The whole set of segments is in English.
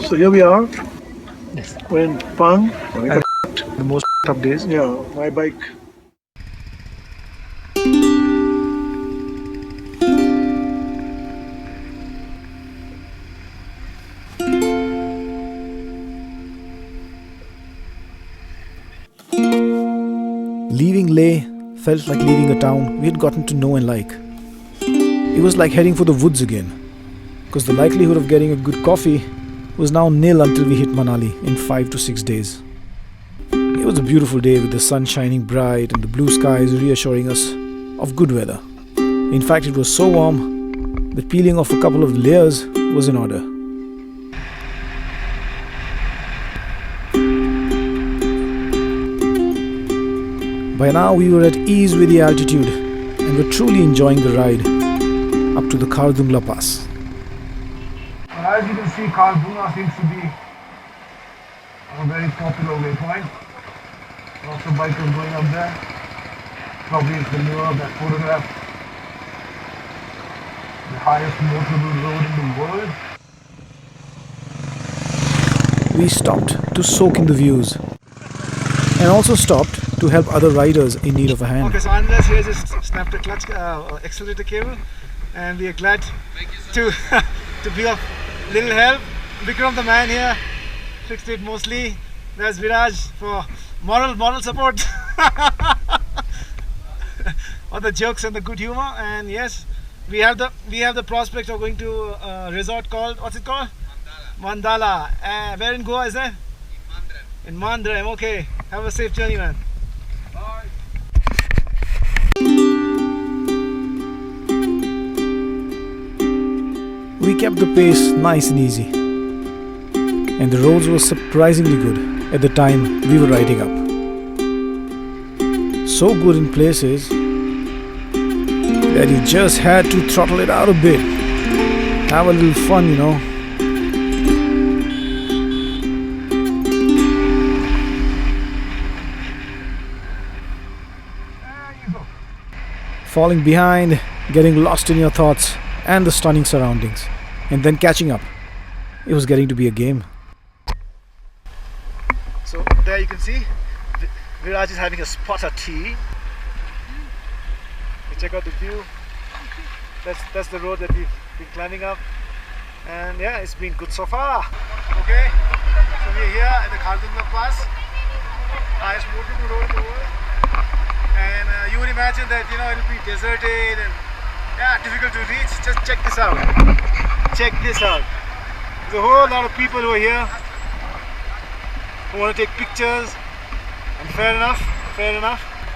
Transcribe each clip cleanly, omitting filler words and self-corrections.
So here we are. Yes. We're in Pang. The most up days. Yeah, my bike. Leaving Leh felt like leaving a town we had gotten to know and like. It was like heading for the woods again, because the likelihood of getting a good coffee was now nil until we hit Manali in 5 to 6 days. It was a beautiful day with the sun shining bright and the blue skies reassuring us of good weather. In fact, it was so warm that peeling off a couple of layers was in order. By now we were at ease with the altitude and were truly enjoying the ride up to the Khardungla Pass. As you can see, Khardungla seems to be a very popular waypoint. Lots of bikers going up there. Probably it's the mirror of that photograph. The highest motorable road in the world. We stopped to soak in the views and also stopped to help other riders in need of a hand. Okay, so Andres here just snapped a clutch accelerator cable, and we are glad to to be of little help. Vikram, the man here, fixed it mostly. There's Viraj for moral support on the jokes and the good humor. And yes, we have the prospect of going to a resort called, what's it called? Mandala. Where in Goa is that? In Mandram. Okay. Have a safe journey, man. Bye. We kept the pace nice and easy, and the roads were surprisingly good at the time we were riding up. So good in places that you just had to throttle it out a bit. Have a little fun, you know. Falling behind, getting lost in your thoughts and the stunning surroundings, and then catching up. It was getting to be a game. So there you can see Viraj is having a spotter tea. You check out the view. That's the road that we've been climbing up, and yeah, it's been good so far. Okay, so we're here at the Khardungla Pass, highest motorable road in the world. And you would imagine that, you know, it'll be deserted and yeah, difficult to reach. Just check this out. Check this out. There's a whole lot of people who are here who want to take pictures. And fair enough.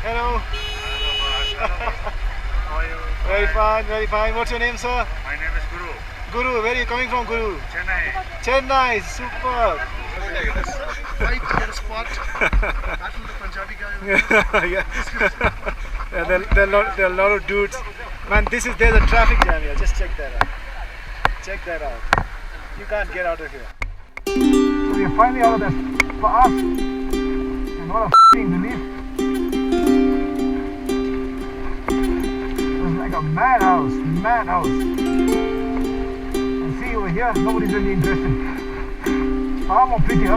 Hello. How are you? Very fine. What's your name, sir? My name is Guru. Guru, where are you coming from, Guru? Chennai. Chennai, super. Right to get a spot. Battle the Punjabi guy. Yeah, there are a lot of dudes. Man, there's a traffic jam here. Just check that out. You can't get out of here. So we are finally out of that pass. And what a f***ing relief. It was like a madhouse. And see over here, nobody's really interested. Far more prettier.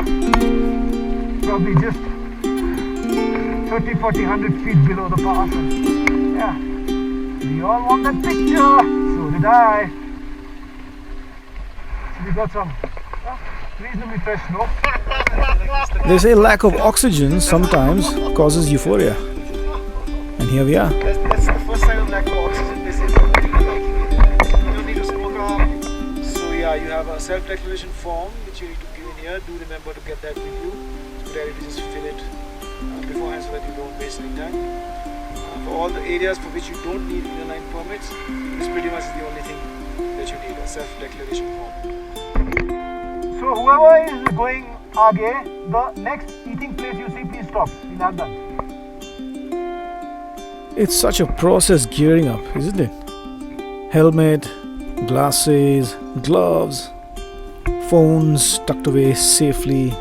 Probably just 30, 40, 100 feet below the pass. And yeah, we all want that picture. So did I. So we got some reasonably fresh snow. They say lack of oxygen sometimes causes euphoria. And here we are. That's the first sign of lack of oxygen. This is you don't need to smoke up. So yeah, you have a self-declaration form which you need to give in here. Do remember to get that with you. It's a good idea to just fill it beforehand so that you don't waste any time. For all the areas for which you don't need inner line permits, this pretty much is the only thing that you need, a self-declaration form. So whoever is going aage, the next eating place you see, please stop. In Ladakh. It's such a process gearing up, isn't it? Helmet, glasses, gloves, phones tucked away safely,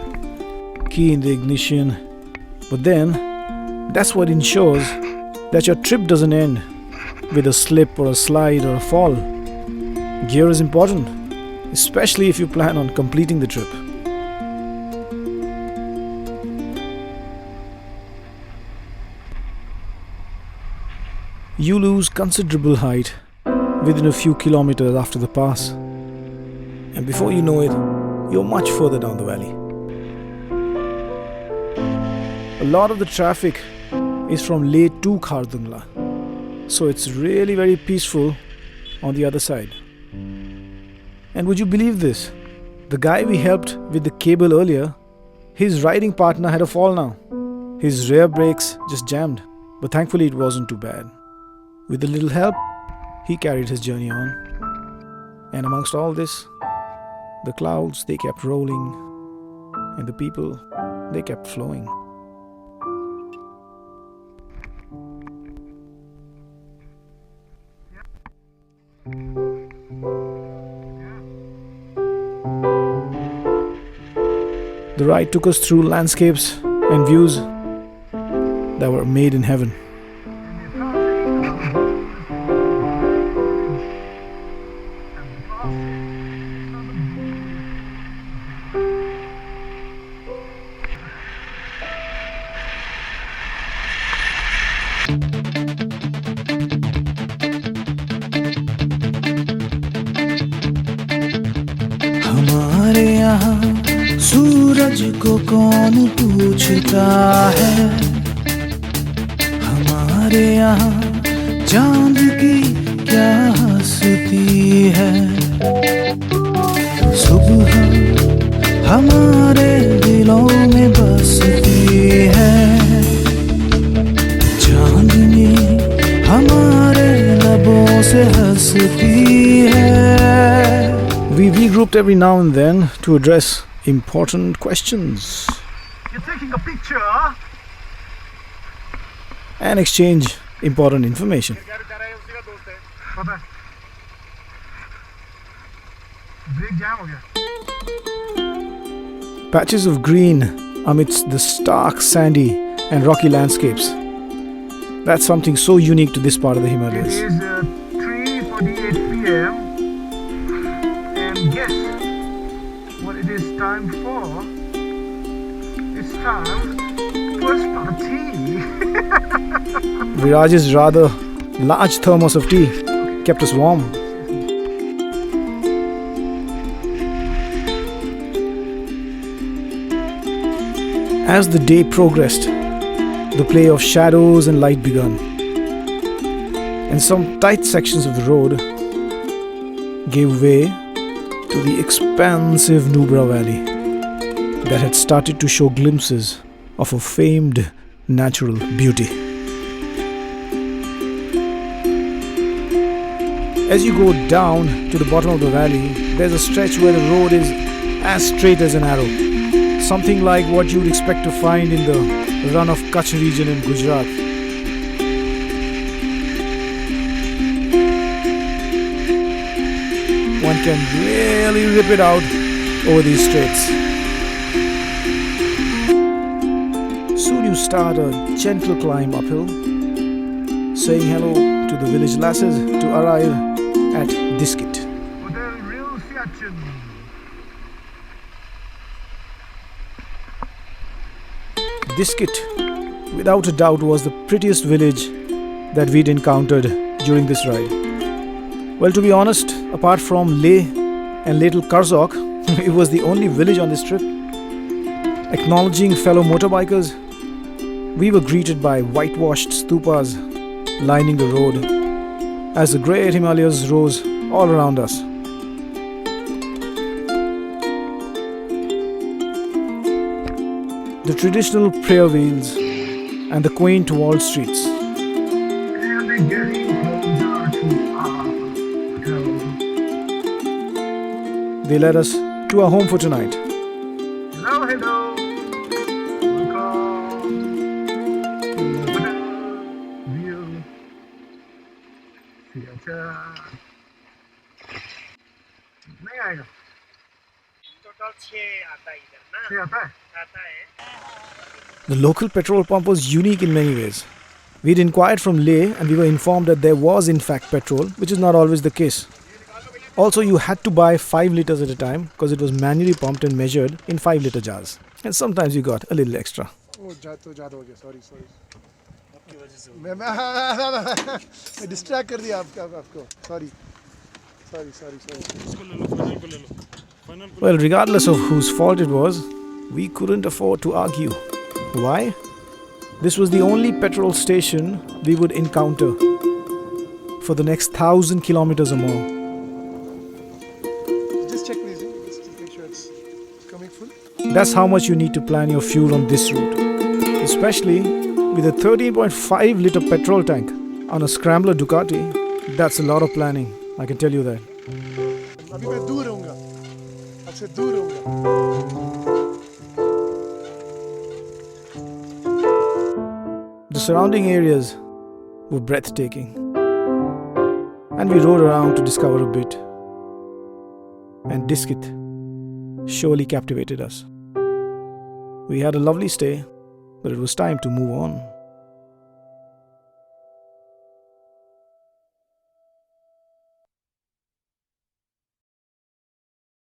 key in the ignition. But then, that's what ensures that your trip doesn't end with a slip or a slide or a fall. Gear is important, especially if you plan on completing the trip. you lose considerable height within a few kilometers after the pass. And before you know it, you're much further down the valley. A lot of the traffic is from Leh to Khardungla, so it's really very peaceful on the other side. And would you believe this? The guy we helped with the cable earlier, his riding partner had a fall now. His rear brakes just jammed, but thankfully it wasn't too bad. With a little help, he carried his journey on. And amongst all this, the clouds, they kept rolling, and the people, they kept flowing. The ride took us through landscapes and views that were made in heaven. हमारे यहाँ सूरज को कौन पूछता है, हमारे यहाँ चांद की क्या हस्ती है। सुबह हमारे दिलों में बसती है, चांदनी हमारे लबों से हंसती है। We regrouped every now and then to address important questions You're taking a picture? and exchange important information. पता है ब्रेक जाम हो गया. Patches of green amidst the stark sandy and rocky landscapes. That's something so unique to this part of the It Himalayas. is 3:48 p.m. and guess what it is time for? It's time for party. Viraj's rather large thermos of tea kept us warm. As the day progressed, the play of shadows and light began, and some tight sections of the road gave way to the expansive Nubra Valley that had started to show glimpses of a famed natural beauty. As you go down to the bottom of the valley, there's a stretch where the road is as straight as an arrow. Something like what you would expect to find in the run of Kutch region in Gujarat. One can really rip it out over these straights. Soon you start a gentle climb uphill, saying hello to the village lasses to arrive at Diskit. Hotel Real Siachen. Diskit, without a doubt, was the prettiest village that we'd encountered during this ride. Well, to be honest, apart from Leh and Little Karzok, it was the only village on this trip. Acknowledging fellow motorbikers, we were greeted by whitewashed stupas lining the road as the great Himalayas rose all around us. The traditional prayer wheels and the quaint walled streets. And we're getting closer to our hotel. They led us to our home for tonight. Hello, hello. Welcome. Hotel Real Siachen. नहीं आएगा. Total 6 आता है इधर ना. 6 आता है. आता है. The local petrol pump was unique in many ways. We'd inquired from Leh and we were informed that there was in fact petrol, which is not always the case. Also, you had to buy 5 liters at a time because it was manually pumped and measured in 5 liter jars. And sometimes you got a little extra. Oh, ज़्यादा हो गया. Sorry. मैं distract कर दिया आपको sorry Well, regardless of whose fault it was, we couldn't afford to argue. Why? This was the only petrol station we would encounter for the next 1,000 kilometers or more. just check please just make sure it's coming full. That's how much you need to plan your fuel on this route. Especially with a 13.5 liter petrol tank on a Scrambler Ducati. That's a lot of planning, I can tell you that. अभी मैं दूर रहूँगा आपसे दूर रहूँगा The surrounding areas were breathtaking, and we rode around to discover a bit. And Diskit surely captivated us. We had a lovely stay, but it was time to move on.